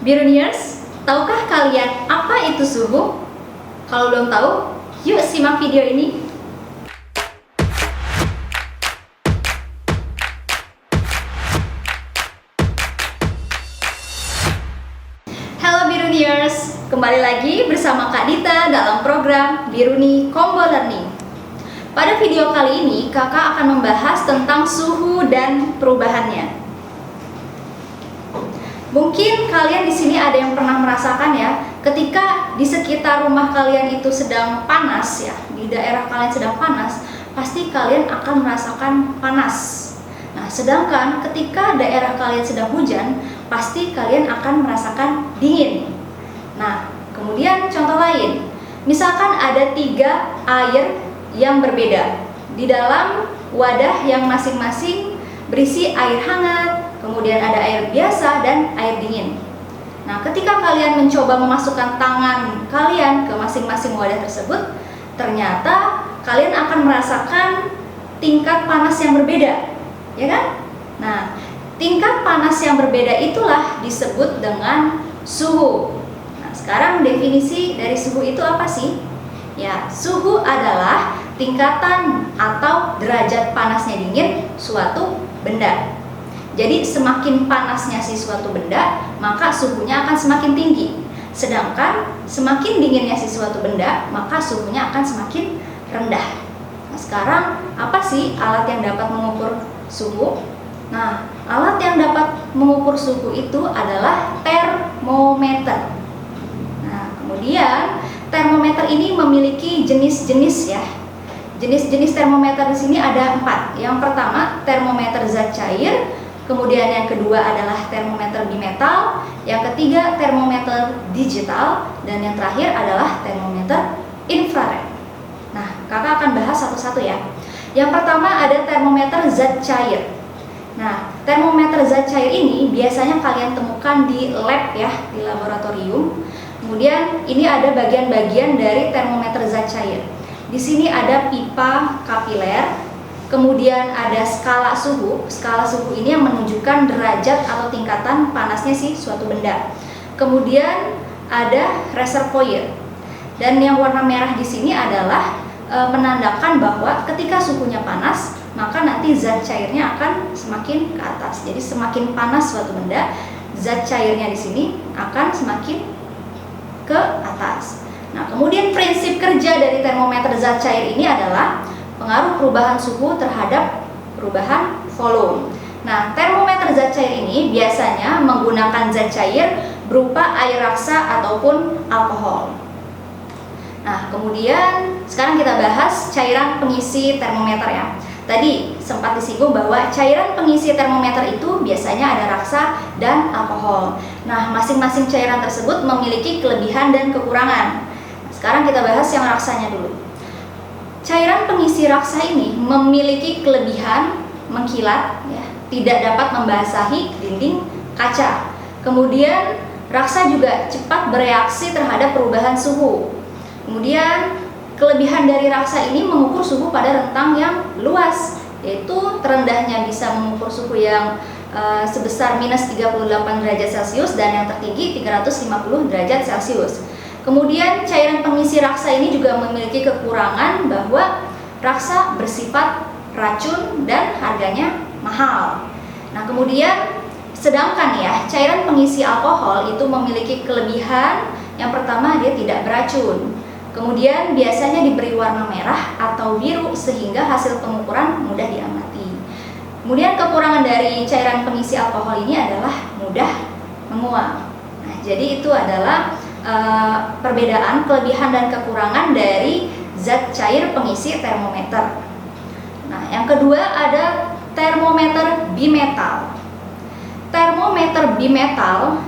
Biruniers, tahukah kalian apa itu suhu? Kalau belum tahu, yuk simak video ini. Halo Biruniers, kembali lagi bersama Kak Dita dalam program Biruni Combo Learning. Pada video kali ini, kakak akan membahas tentang suhu dan perubahannya. Mungkin kalian di sini ada yang pernah merasakan ya, ketika di sekitar rumah kalian itu sedang panas ya, di daerah kalian sedang panas, pasti kalian akan merasakan panas. Nah, sedangkan ketika daerah kalian sedang hujan, pasti kalian akan merasakan dingin. Nah, kemudian contoh lain, misalkan ada 3 air yang berbeda di dalam wadah yang masing-masing berisi air hangat, kemudian ada air biasa dan air dingin. Nah, ketika kalian mencoba memasukkan tangan kalian ke masing-masing wadah tersebut, ternyata kalian akan merasakan tingkat panas yang berbeda, ya kan? Nah, tingkat panas yang berbeda itulah disebut dengan suhu. Nah, sekarang definisi dari suhu itu apa sih? Ya, suhu adalah tingkatan atau derajat panasnya dingin suatu benda. Jadi semakin panasnya si suatu benda, maka suhunya akan semakin tinggi. Sedangkan semakin dinginnya si suatu benda, maka suhunya akan semakin rendah. Nah, sekarang apa sih alat yang dapat mengukur suhu? Nah, alat yang dapat mengukur suhu itu adalah termometer. Nah, kemudian termometer ini memiliki jenis-jenis ya. Jenis-jenis termometer di sini ada 4. Yang pertama, termometer zat cair. Kemudian yang kedua adalah termometer bimetal, yang ketiga termometer digital, dan yang terakhir adalah termometer infrared. Nah, kakak akan bahas satu-satu ya. Yang pertama ada termometer zat cair. Nah, termometer zat cair ini biasanya kalian temukan di lab ya, di laboratorium. Kemudian ini ada bagian-bagian dari termometer zat cair. Di sini ada pipa kapiler. Kemudian ada skala suhu. Skala suhu ini yang menunjukkan derajat atau tingkatan panasnya si suatu benda. Kemudian ada reservoir. Dan yang warna merah di sini adalah menandakan bahwa ketika suhunya panas, maka nanti zat cairnya akan semakin ke atas. Jadi semakin panas suatu benda, zat cairnya di sini akan semakin ke atas. Nah, kemudian prinsip kerja dari termometer zat cair ini adalah pengaruh perubahan suhu terhadap perubahan volume. Nah, termometer zat cair ini biasanya menggunakan zat cair berupa air raksa ataupun alkohol. Nah, kemudian sekarang kita bahas cairan pengisi termometer ya. Tadi sempat disinggung bahwa cairan pengisi termometer itu biasanya ada raksa dan alkohol. Nah, masing-masing cairan tersebut memiliki kelebihan dan kekurangan. Sekarang kita bahas yang raksanya dulu. Cairan pengisi raksa ini memiliki kelebihan mengkilat, ya, tidak dapat membasahi dinding kaca. Kemudian raksa juga cepat bereaksi terhadap perubahan suhu. Kemudian kelebihan dari raksa ini mengukur suhu pada rentang yang luas, yaitu terendahnya bisa mengukur suhu yang sebesar minus 38 derajat Celcius dan yang tertinggi 350 derajat Celcius. Kemudian cairan pengisi raksa ini juga memiliki kekurangan bahwa raksa bersifat racun dan harganya mahal. Nah, kemudian sedangkan ya cairan pengisi alkohol itu memiliki kelebihan. Yang pertama, dia tidak beracun. Kemudian biasanya diberi warna merah atau biru sehingga hasil pengukuran mudah diamati. Kemudian kekurangan dari cairan pengisi alkohol ini adalah mudah menguap. Nah, jadi itu adalah perbedaan kelebihan dan kekurangan dari zat cair pengisi termometer. Nah, yang kedua ada termometer bimetal. Termometer bimetal,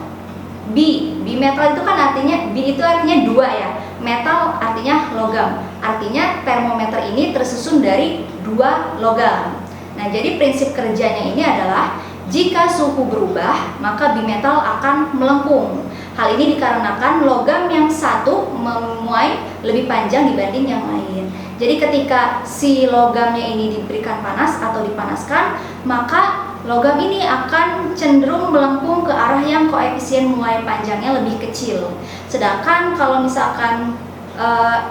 bimetal itu kan artinya, bi itu artinya 2 ya, metal artinya logam. Artinya termometer ini tersusun dari 2 logam. Nah, jadi prinsip kerjanya ini adalah jika suhu berubah, maka bimetal akan melengkung. Hal ini dikarenakan logam yang satu memuai lebih panjang dibanding yang lain. Jadi ketika si logamnya ini diberikan panas atau dipanaskan, maka logam ini akan cenderung melengkung ke arah yang koefisien muai panjangnya lebih kecil. Sedangkan kalau misalkan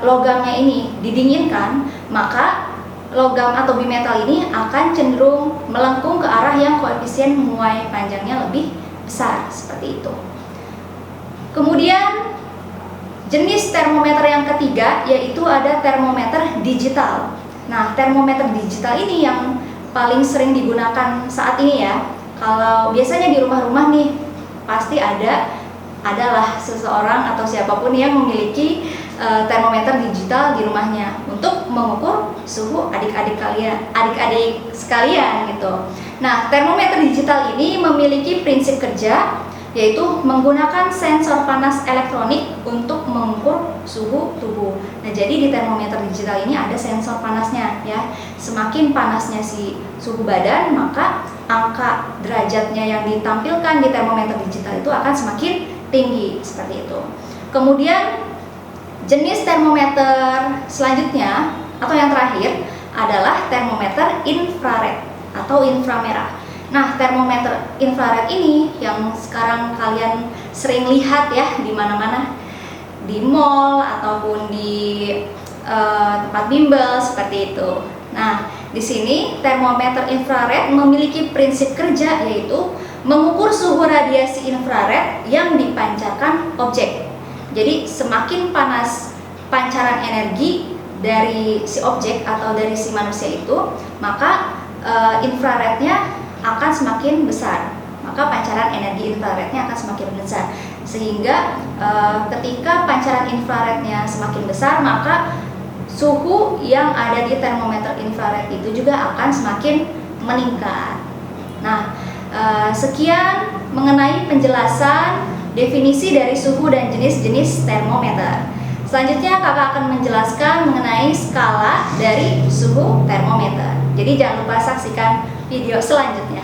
logamnya ini didinginkan, maka logam atau bimetal ini akan cenderung melengkung ke arah yang koefisien muai panjangnya lebih besar, seperti itu. Kemudian jenis termometer yang ketiga yaitu ada termometer digital. Nah, termometer digital ini yang paling sering digunakan saat ini ya. Kalau biasanya di rumah-rumah nih pasti adalah seseorang atau siapapun yang memiliki termometer digital di rumahnya untuk mengukur suhu adik-adik sekalian gitu. Nah, termometer digital ini memiliki prinsip kerja yaitu menggunakan sensor panas elektronik untuk mengukur suhu tubuh. Nah, jadi di termometer digital ini ada sensor panasnya ya. Semakin panasnya si suhu badan, maka angka derajatnya yang ditampilkan di termometer digital itu akan semakin tinggi, seperti itu. Kemudian jenis termometer selanjutnya atau yang terakhir adalah termometer infrared atau inframerah. Nah, termometer infrared ini yang sekarang kalian sering lihat ya di mana-mana, di mall ataupun di tempat bimbel seperti itu. Nah, di sini termometer infrared memiliki prinsip kerja yaitu mengukur suhu radiasi infrared yang dipancarkan objek. Jadi semakin panas pancaran energi dari si objek atau dari si manusia itu, maka infrarednya akan semakin besar, maka pancaran energi infrarednya akan semakin besar. Sehingga ketika pancaran infrarednya semakin besar, maka suhu yang ada di termometer infrared itu juga akan semakin meningkat. Nah, sekian mengenai penjelasan definisi dari suhu dan jenis-jenis termometer. Selanjutnya kakak akan menjelaskan mengenai skala dari suhu termometer. Jadi jangan lupa saksikan video selanjutnya.